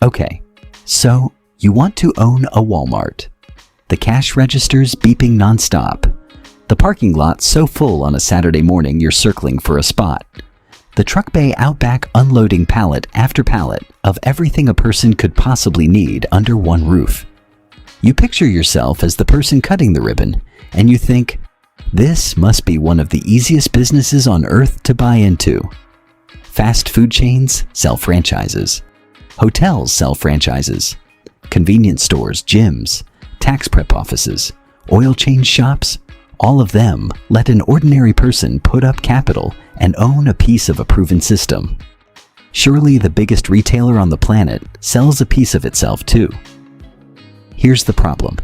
Okay, so you want to own a Walmart. The cash registers beeping nonstop. The parking lot so full on a Saturday morning you're circling for a spot. The truck bay out back unloading pallet after pallet of everything a person could possibly need under one roof. You picture yourself as the person cutting the ribbon, and you think, this must be one of the easiest businesses on earth to buy into. Fast food chains sell franchises. Hotels sell franchises. Convenience stores, gyms, tax prep offices, oil change shops, all of them let an ordinary person put up capital and own a piece of a proven system. Surely the biggest retailer on the planet sells a piece of itself too. Here's the problem.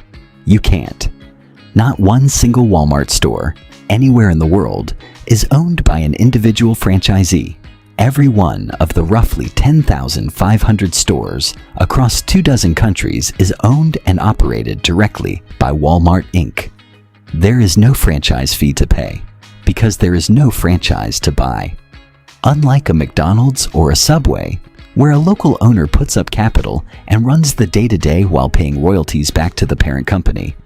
You can't. Not one single Walmart store, anywhere in the world, is owned by an individual franchisee. Every one of the roughly 10,500 stores across 24 countries is owned and operated directly by Walmart Inc. There is no franchise fee to pay because there is no franchise to buy. Unlike a McDonald's or a Subway, where a local owner puts up capital and runs the day-to-day while paying royalties back to the parent company,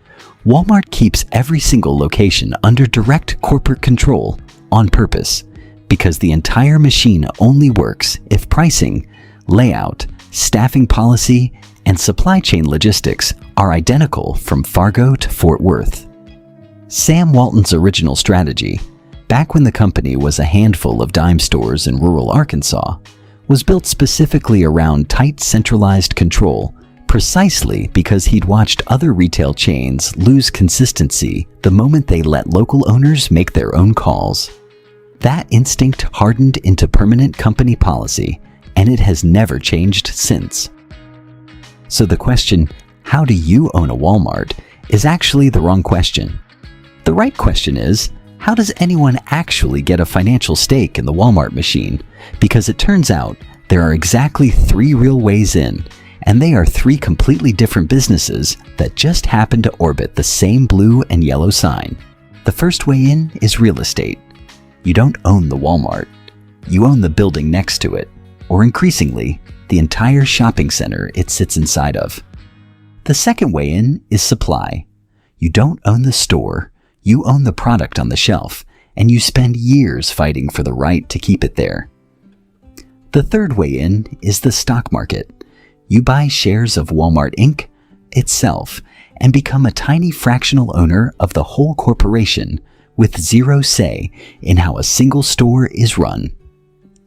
Walmart keeps every single location under direct corporate control on purpose, because the entire machine only works if pricing, layout, staffing policy, and supply chain logistics are identical from Fargo to Fort Worth. Sam Walton's original strategy, back when the company was a handful of dime stores in rural Arkansas, was built specifically around tight centralized control, precisely because he'd watched other retail chains lose consistency the moment they let local owners make their own calls. That instinct hardened into permanent company policy, and it has never changed since. So the question, how do you own a Walmart, is actually the wrong question. The right question is, how does anyone actually get a financial stake in the Walmart machine? Because it turns out there are exactly 3 real ways in, and they are 3 completely different businesses that just happen to orbit the same blue and yellow sign. The first way in is real estate. You don't own the Walmart. You own the building next to it, or increasingly, the entire shopping center it sits inside of. The second way in is supply. You don't own the store. You own the product on the shelf, and you spend years fighting for the right to keep it there. The third way in is the stock market. You buy shares of Walmart Inc. itself and become a tiny fractional owner of the whole corporation with zero say in how a single store is run.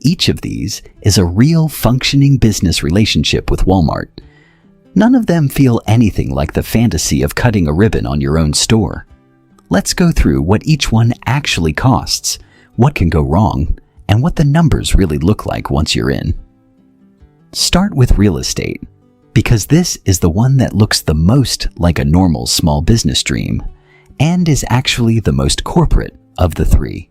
Each of these is a real functioning business relationship with Walmart. None of them feel anything like the fantasy of cutting a ribbon on your own store. Let's go through what each one actually costs, what can go wrong, and what the numbers really look like once you're in. Start with real estate, because this is the one that looks the most like a normal small business dream, and is actually the most corporate of the 3.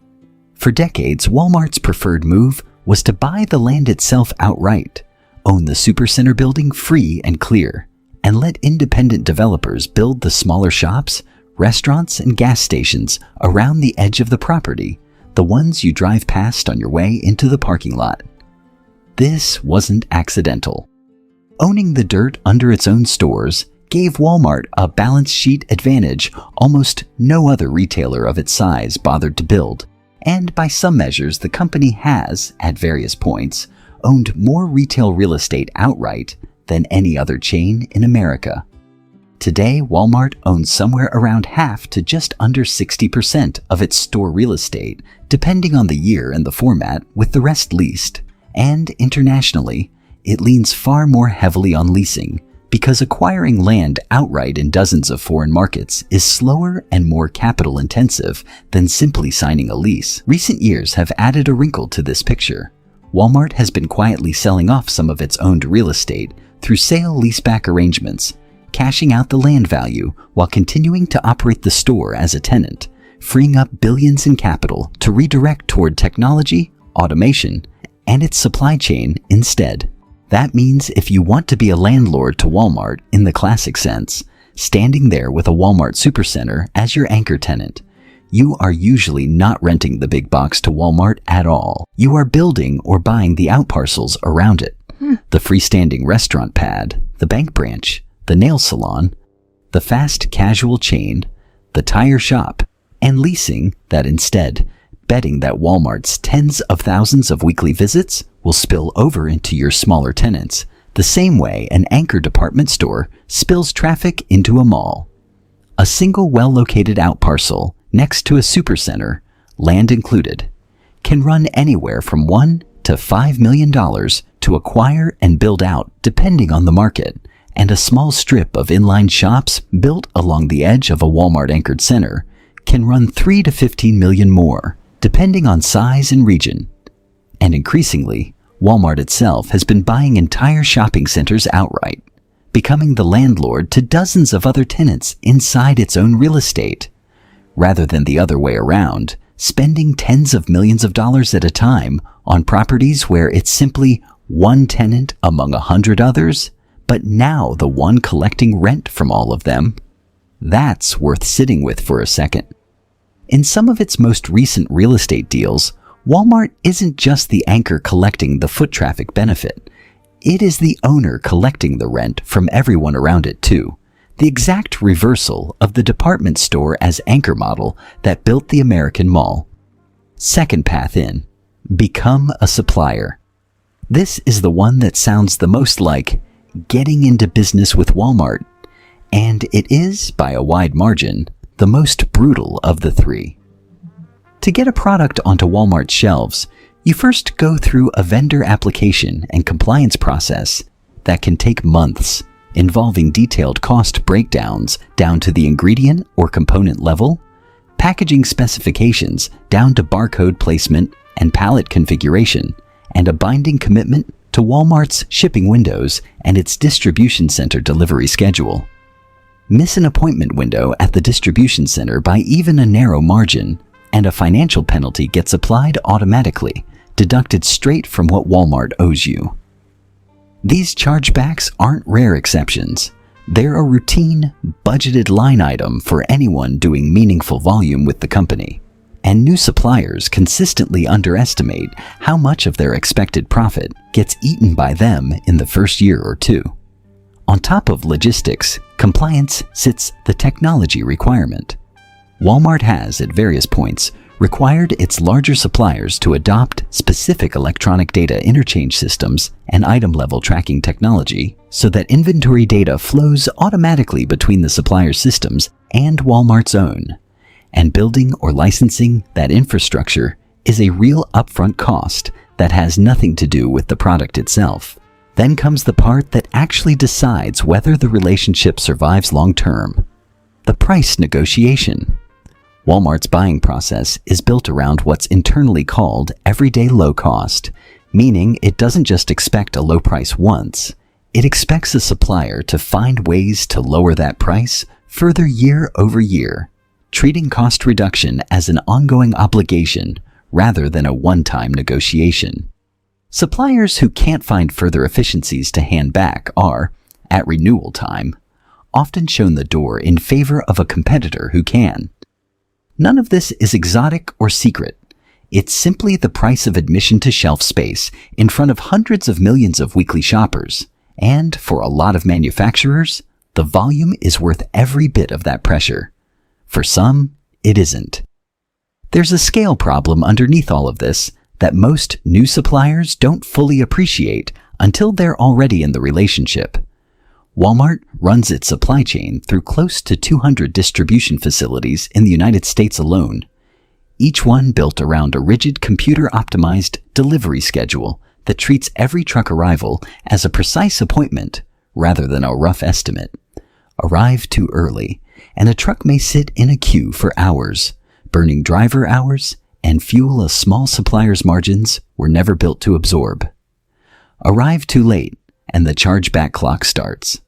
For decades, Walmart's preferred move was to buy the land itself outright, own the supercenter building free and clear, and let independent developers build the smaller shops, restaurants, and gas stations around the edge of the property, the ones you drive past on your way into the parking lot. This wasn't accidental. Owning the dirt under its own stores gave Walmart a balance sheet advantage almost no other retailer of its size bothered to build, and by some measures the company has, at various points, owned more retail real estate outright than any other chain in America. Today, Walmart owns somewhere around half to just under 60% of its store real estate, depending on the year and the format, with the rest leased. And internationally, it leans far more heavily on leasing, because acquiring land outright in dozens of foreign markets is slower and more capital intensive than simply signing a lease. Recent years have added a wrinkle to this picture. Walmart has been quietly selling off some of its owned real estate through sale-leaseback arrangements, cashing out the land value while continuing to operate the store as a tenant, freeing up billions in capital to redirect toward technology, automation, and its supply chain instead. That means if you want to be a landlord to Walmart in the classic sense, standing there with a Walmart supercenter as your anchor tenant, you are usually not renting the big box to Walmart at all. You are building or buying the outparcels around it, the freestanding restaurant pad, the bank branch, the nail salon, the fast casual chain, the tire shop, and leasing that instead, betting that Walmart's tens of thousands of weekly visits will spill over into your smaller tenants, the same way an anchor department store spills traffic into a mall. A single well-located outparcel next to a supercenter, land included, can run anywhere from $1 to $5 million to acquire and build out depending on the market, and a small strip of inline shops built along the edge of a Walmart-anchored center can run $3 to $15 million more, depending on size and region. And increasingly, Walmart itself has been buying entire shopping centers outright, becoming the landlord to dozens of other tenants inside its own real estate, rather than the other way around, spending tens of millions of dollars at a time on properties where it's simply one tenant among 100 others, but now the one collecting rent from all of them. That's worth sitting with for a second. In some of its most recent real estate deals, Walmart isn't just the anchor collecting the foot traffic benefit. It is the owner collecting the rent from everyone around it too. The exact reversal of the department store as anchor model that built the American mall. Second path in, become a supplier. This is the one that sounds the most like getting into business with Walmart, and it is, by a wide margin, the most brutal of the three. To get a product onto Walmart's shelves, you first go through a vendor application and compliance process that can take months, involving detailed cost breakdowns down to the ingredient or component level, packaging specifications down to barcode placement and pallet configuration, and a binding commitment to Walmart's shipping windows and its distribution center delivery schedule. Miss an appointment window at the distribution center by even a narrow margin, and a financial penalty gets applied automatically, deducted straight from what Walmart owes you. These chargebacks aren't rare exceptions. They're a routine, budgeted line item for anyone doing meaningful volume with the company, and new suppliers consistently underestimate how much of their expected profit gets eaten by them in the first year or two. On top of logistics, compliance sits the technology requirement. Walmart has, at various points, required its larger suppliers to adopt specific electronic data interchange systems and item-level tracking technology so that inventory data flows automatically between the supplier's systems and Walmart's own. And building or licensing that infrastructure is a real upfront cost that has nothing to do with the product itself. Then comes the part that actually decides whether the relationship survives long-term: the price negotiation. Walmart's buying process is built around what's internally called everyday low cost, meaning it doesn't just expect a low price once. It expects a supplier to find ways to lower that price further year over year, treating cost reduction as an ongoing obligation rather than a one-time negotiation. Suppliers who can't find further efficiencies to hand back are, at renewal time, often shown the door in favor of a competitor who can. None of this is exotic or secret. It's simply the price of admission to shelf space in front of hundreds of millions of weekly shoppers. And for a lot of manufacturers, the volume is worth every bit of that pressure. For some, it isn't. There's a scale problem underneath all of this that most new suppliers don't fully appreciate until they're already in the relationship. Walmart runs its supply chain through close to 200 distribution facilities in the United States alone, each one built around a rigid computer-optimized delivery schedule that treats every truck arrival as a precise appointment rather than a rough estimate. Arrive too early, and a truck may sit in a queue for hours, burning driver hours and fuel a small supplier's margins were never built to absorb. Arrive too late, and the chargeback clock starts.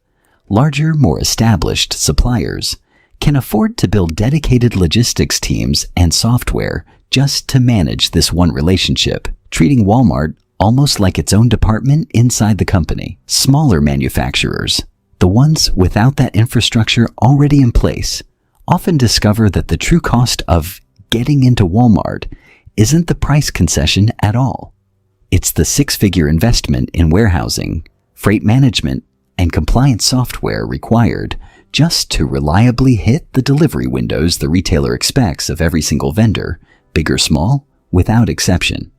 Larger, more established suppliers can afford to build dedicated logistics teams and software just to manage this one relationship, treating Walmart almost like its own department inside the company. Smaller manufacturers, the ones without that infrastructure already in place, often discover that the true cost of getting into Walmart isn't the price concession at all. It's the six-figure investment in warehousing, freight management, and compliance software required just to reliably hit the delivery windows the retailer expects of every single vendor, big or small, without exception.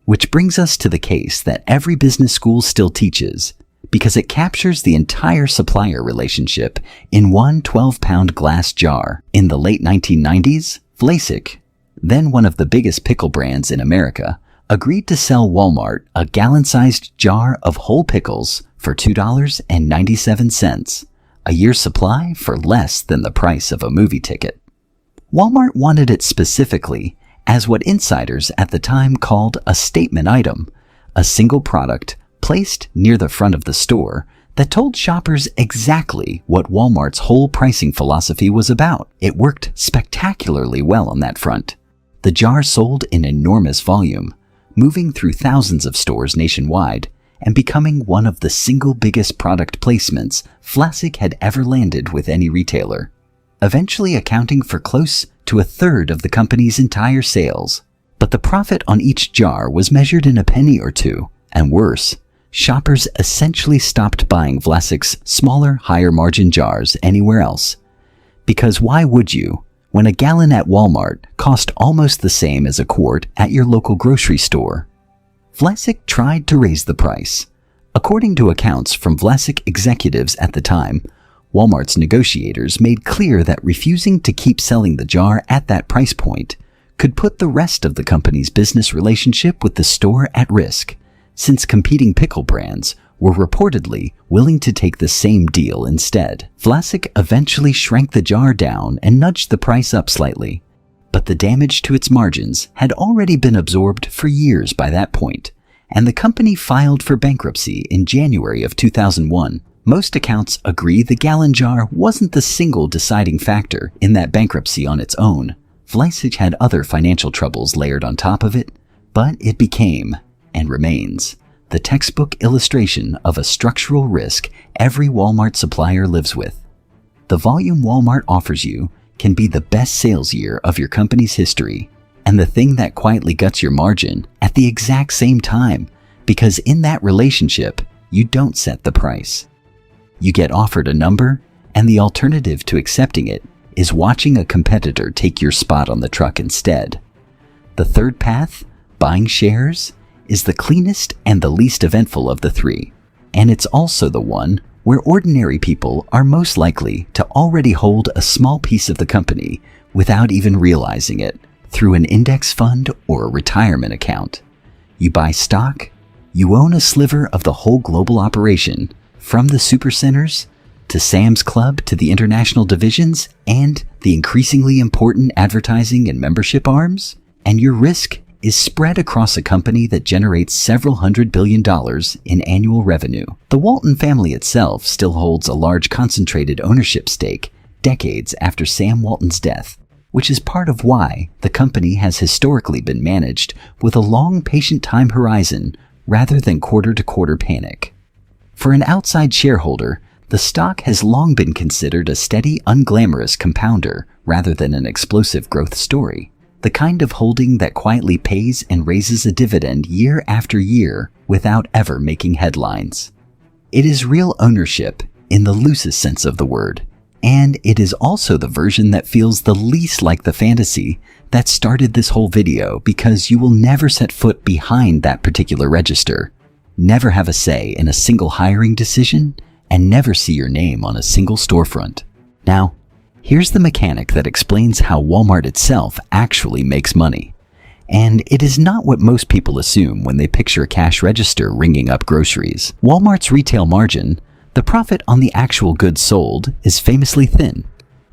Which brings us to the case that every business school still teaches, because it captures the entire supplier relationship in one 12-pound glass jar. In the late 1990s, Vlasic, then one of the biggest pickle brands in America, agreed to sell Walmart a gallon-sized jar of whole pickles for $2.97, a year's supply for less than the price of a movie ticket. Walmart wanted it specifically as what insiders at the time called a statement item, a single product placed near the front of the store that told shoppers exactly what Walmart's whole pricing philosophy was about. It worked spectacularly well on that front. The jar sold in enormous volume, moving through thousands of stores nationwide and becoming one of the single biggest product placements Vlasic had ever landed with any retailer, eventually accounting for close to a third of the company's entire sales. But the profit on each jar was measured in a penny or two, and worse, shoppers essentially stopped buying Vlasic's smaller, higher-margin jars anywhere else. Because why would you, when a gallon at Walmart cost almost the same as a quart at your local grocery store? Vlasic tried to raise the price. According to accounts from Vlasic executives at the time, Walmart's negotiators made clear that refusing to keep selling the jar at that price point could put the rest of the company's business relationship with the store at risk, since competing pickle brands were reportedly willing to take the same deal instead. Vlasic eventually shrank the jar down and nudged the price up slightly, but the damage to its margins had already been absorbed for years by that point, and the company filed for bankruptcy in January of 2001. Most accounts agree the gallon jar wasn't the single deciding factor in that bankruptcy on its own. Vlasic had other financial troubles layered on top of it, but it became, and remains, the textbook illustration of a structural risk every Walmart supplier lives with. The volume Walmart offers you can be the best sales year of your company's history, and the thing that quietly guts your margin at the exact same time, because in that relationship, you don't set the price. You get offered a number, and the alternative to accepting it is watching a competitor take your spot on the truck instead. The third path, buying shares, is the cleanest and the least eventful of the three, and it's also the one where ordinary people are most likely to already hold a small piece of the company without even realizing it through an index fund or a retirement account. You buy stock, you own a sliver of the whole global operation, from the supercenters to Sam's Club to the international divisions and the increasingly important advertising and membership arms, and your risk is spread across a company that generates several $100 billion in annual revenue. The Walton family itself still holds a large concentrated ownership stake decades after Sam Walton's death, which is part of why the company has historically been managed with a long patient time horizon rather than quarter-to-quarter panic. For an outside shareholder, the stock has long been considered a steady, unglamorous compounder rather than an explosive growth story. The kind of holding that quietly pays and raises a dividend year after year without ever making headlines. It is real ownership in the loosest sense of the word, and it is also the version that feels the least like the fantasy that started this whole video, because you will never set foot behind that particular register, never have a say in a single hiring decision, and never see your name on a single storefront. Now, here's the mechanic that explains how Walmart itself actually makes money. And it is not what most people assume when they picture a cash register ringing up groceries. Walmart's retail margin, the profit on the actual goods sold, is famously thin,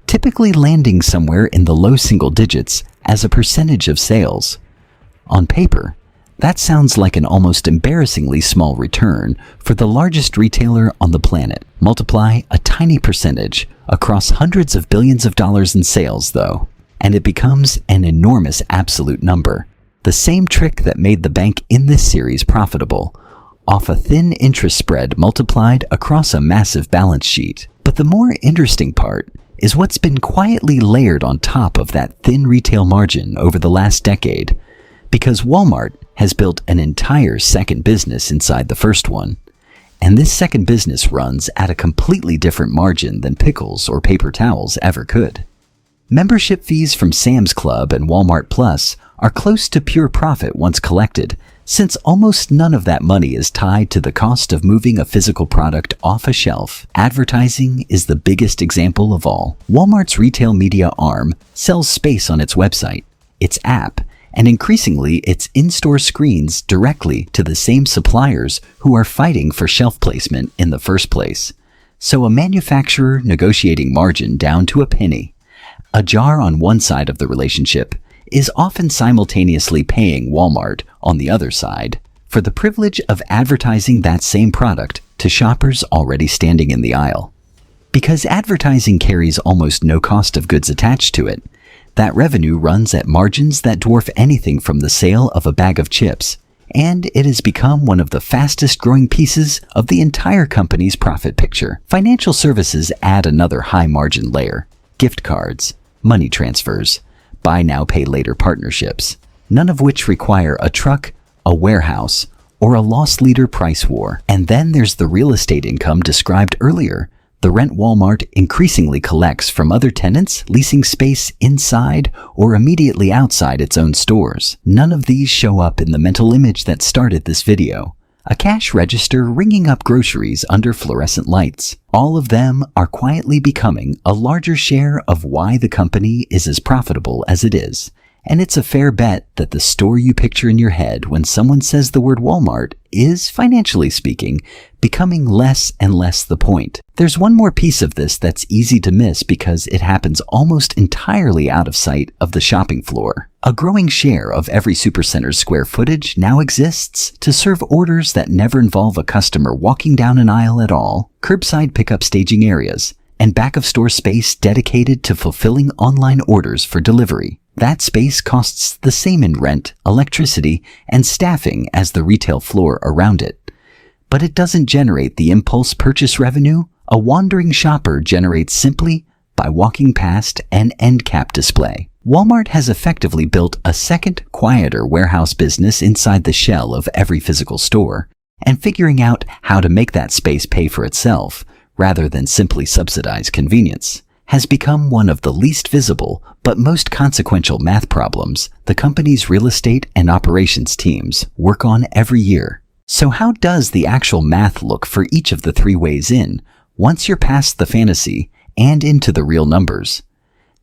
typically landing somewhere in the low single digits as a percentage of sales. On paper, that sounds like an almost embarrassingly small return for the largest retailer on the planet. Multiply a tiny percentage across hundreds of billions of dollars in sales, though, and it becomes an enormous absolute number. The same trick that made the bank in this series profitable, off a thin interest spread multiplied across a massive balance sheet. But the more interesting part is what's been quietly layered on top of that thin retail margin over the last decade, because Walmart has built an entire second business inside the first one. And this second business runs at a completely different margin than pickles or paper towels ever could. Membership fees from Sam's Club and Walmart Plus are close to pure profit once collected, since almost none of that money is tied to the cost of moving a physical product off a shelf. Advertising is the biggest example of all. Walmart's retail media arm sells space on its website, its app, and increasingly its in-store screens directly to the same suppliers who are fighting for shelf placement in the first place. So a manufacturer negotiating margin down to a penny, a jar on one side of the relationship, is often simultaneously paying Walmart on the other side for the privilege of advertising that same product to shoppers already standing in the aisle. Because advertising carries almost no cost of goods attached to it, that revenue runs at margins that dwarf anything from the sale of a bag of chips, and it has become one of the fastest growing pieces of the entire company's profit picture. Financial services add another high margin layer: gift cards, money transfers, buy now pay later partnerships, none of which require a truck, a warehouse, or a loss leader price war. And then there's the real estate income described earlier, the rent Walmart increasingly collects from other tenants leasing space inside or immediately outside its own stores. None of these show up in the mental image that started this video: a cash register ringing up groceries under fluorescent lights. All of them are quietly becoming a larger share of why the company is as profitable as it is. And it's a fair bet that the store you picture in your head when someone says the word Walmart is, financially speaking, becoming less and less the point. There's one more piece of this that's easy to miss because it happens almost entirely out of sight of the shopping floor. A growing share of every supercenter's square footage now exists to serve orders that never involve a customer walking down an aisle at all, curbside pickup staging areas, and back-of-store space dedicated to fulfilling online orders for delivery. That space costs the same in rent, electricity, and staffing as the retail floor around it. But it doesn't generate the impulse purchase revenue a wandering shopper generates simply by walking past an end cap display. Walmart has effectively built a second, quieter warehouse business inside the shell of every physical store, and figuring out how to make that space pay for itself, rather than simply subsidize convenience, has become one of the least visible but most consequential math problems the company's real estate and operations teams work on every year. So how does the actual math look for each of the three ways in, once you're past the fantasy and into the real numbers?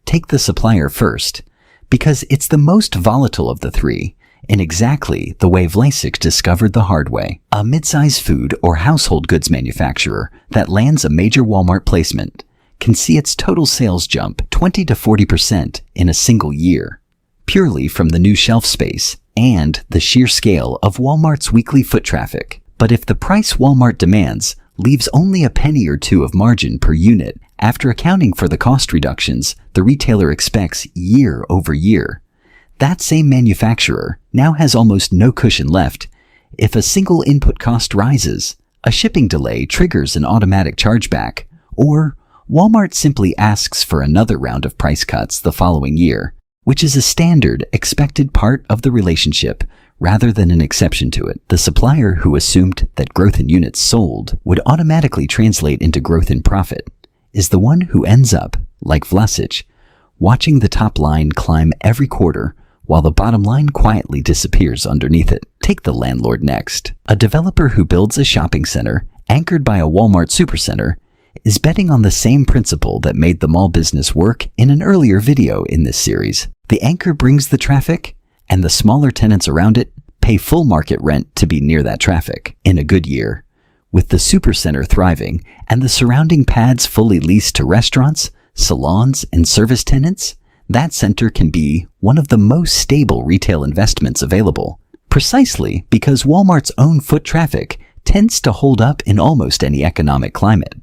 Take the supplier first, because it's the most volatile of the three, in exactly the way Vlasic discovered the hard way. A mid-size food or household goods manufacturer that lands a major Walmart placement can see its total sales jump 20 to 40% in a single year, purely from the new shelf space and the sheer scale of Walmart's weekly foot traffic. But if the price Walmart demands leaves only a penny or two of margin per unit after accounting for the cost reductions the retailer expects year over year, that same manufacturer now has almost no cushion left if a single input cost rises, a shipping delay triggers an automatic chargeback, or Walmart simply asks for another round of price cuts the following year, which is a standard, expected part of the relationship rather than an exception to it. The supplier who assumed that growth in units sold would automatically translate into growth in profit is the one who ends up, like Vlasic, watching the top line climb every quarter while the bottom line quietly disappears underneath it. Take the landlord next. A developer who builds a shopping center anchored by a Walmart supercenter is betting on the same principle that made the mall business work in an earlier video in this series. The anchor brings the traffic, and the smaller tenants around it pay full market rent to be near that traffic. In a good year, with the supercenter thriving and the surrounding pads fully leased to restaurants, salons, and service tenants, that center can be one of the most stable retail investments available, precisely because Walmart's own foot traffic tends to hold up in almost any economic climate,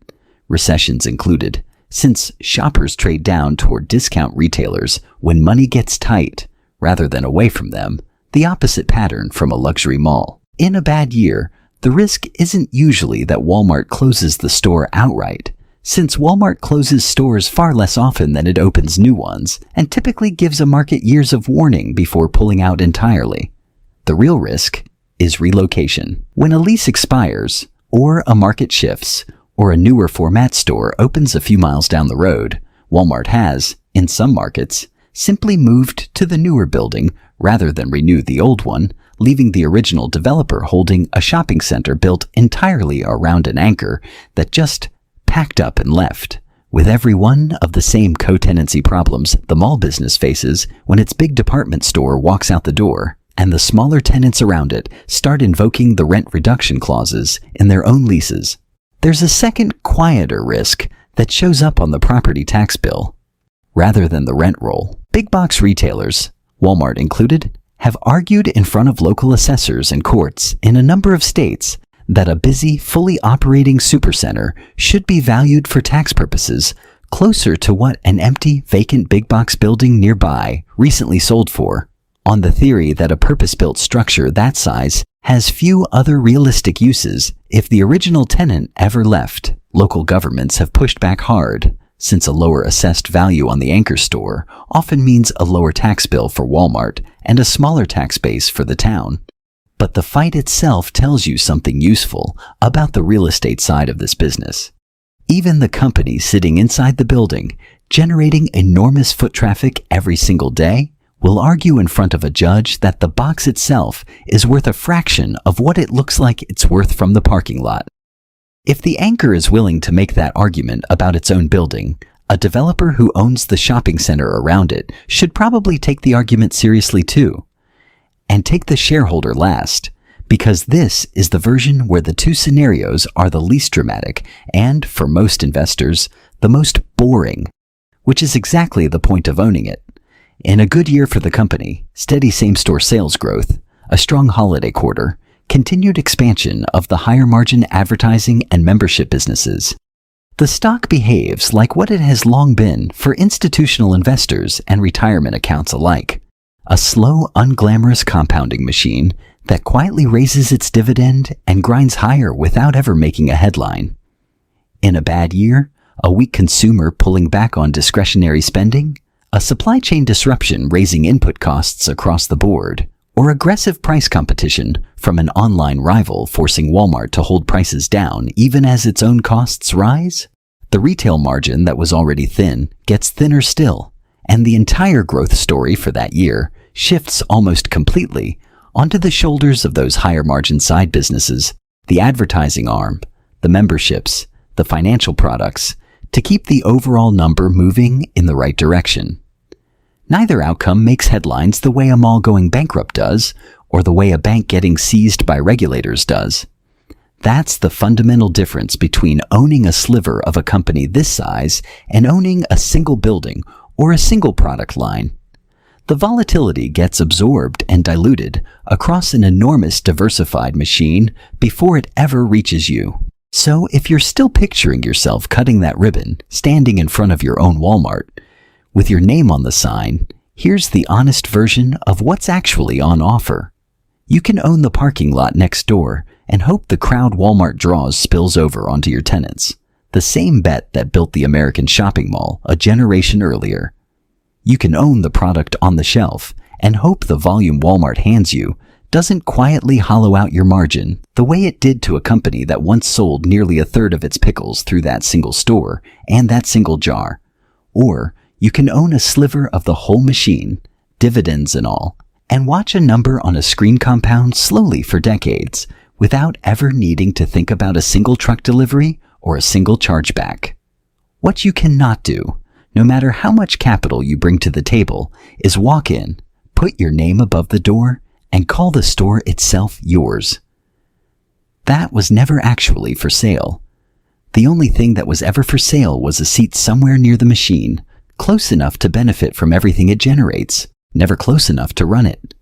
recessions included, since shoppers trade down toward discount retailers when money gets tight rather than away from them, the opposite pattern from a luxury mall. In a bad year, the risk isn't usually that Walmart closes the store outright, since Walmart closes stores far less often than it opens new ones and typically gives a market years of warning before pulling out entirely. The real risk is relocation. When a lease expires, or a market shifts, or a newer format store opens a few miles down the road, Walmart has, in some markets, simply moved to the newer building rather than renew the old one, leaving the original developer holding a shopping center built entirely around an anchor that just packed up and left, with every one of the same co-tenancy problems the mall business faces when its big department store walks out the door, and the smaller tenants around it start invoking the rent reduction clauses in their own leases. There's a second, quieter risk that shows up on the property tax bill, rather than the rent roll. Big box retailers, Walmart included, have argued in front of local assessors and courts in a number of states that a busy, fully operating supercenter should be valued for tax purposes closer to what an empty, vacant big box building nearby recently sold for, on the theory that a purpose-built structure that size has few other realistic uses if the original tenant ever left. Local governments have pushed back hard, since a lower assessed value on the anchor store often means a lower tax bill for Walmart and a smaller tax base for the town. But the fight itself tells you something useful about the real estate side of this business. Even the company sitting inside the building, generating enormous foot traffic every single day, will argue in front of a judge that the box itself is worth a fraction of what it looks like it's worth from the parking lot. If the anchor is willing to make that argument about its own building, a developer who owns the shopping center around it should probably take the argument seriously too. And take the shareholder last, because this is the version where the two scenarios are the least dramatic and, for most investors, the most boring, which is exactly the point of owning it. In a good year for the company, steady same-store sales growth, a strong holiday quarter, continued expansion of the higher-margin advertising and membership businesses, the stock behaves like what it has long been for institutional investors and retirement accounts alike, a slow, unglamorous compounding machine that quietly raises its dividend and grinds higher without ever making a headline. In a bad year, a weak consumer pulling back on discretionary spending, a supply chain disruption raising input costs across the board, or aggressive price competition from an online rival forcing Walmart to hold prices down even as its own costs rise, the retail margin that was already thin gets thinner still, and the entire growth story for that year shifts almost completely onto the shoulders of those higher margin side businesses, the advertising arm, the memberships, the financial products, to keep the overall number moving in the right direction. Neither outcome makes headlines the way a mall going bankrupt does, or the way a bank getting seized by regulators does. That's the fundamental difference between owning a sliver of a company this size and owning a single building or a single product line. The volatility gets absorbed and diluted across an enormous diversified machine before it ever reaches you. So if you're still picturing yourself cutting that ribbon, standing in front of your own Walmart, with your name on the sign, here's the honest version of what's actually on offer. You can own the parking lot next door and hope the crowd Walmart draws spills over onto your tenants, the same bet that built the American shopping mall a generation earlier. You can own the product on the shelf and hope the volume Walmart hands you doesn't quietly hollow out your margin the way it did to a company that once sold nearly a third of its pickles through that single store and that single jar. Or you can own a sliver of the whole machine, dividends and all, and watch a number on a screen compound slowly for decades without ever needing to think about a single truck delivery or a single chargeback. What you cannot do, no matter how much capital you bring to the table, is walk in, put your name above the door, and call the store itself yours. That was never actually for sale. The only thing that was ever for sale was a seat somewhere near the machine, close enough to benefit from everything it generates, never close enough to run it.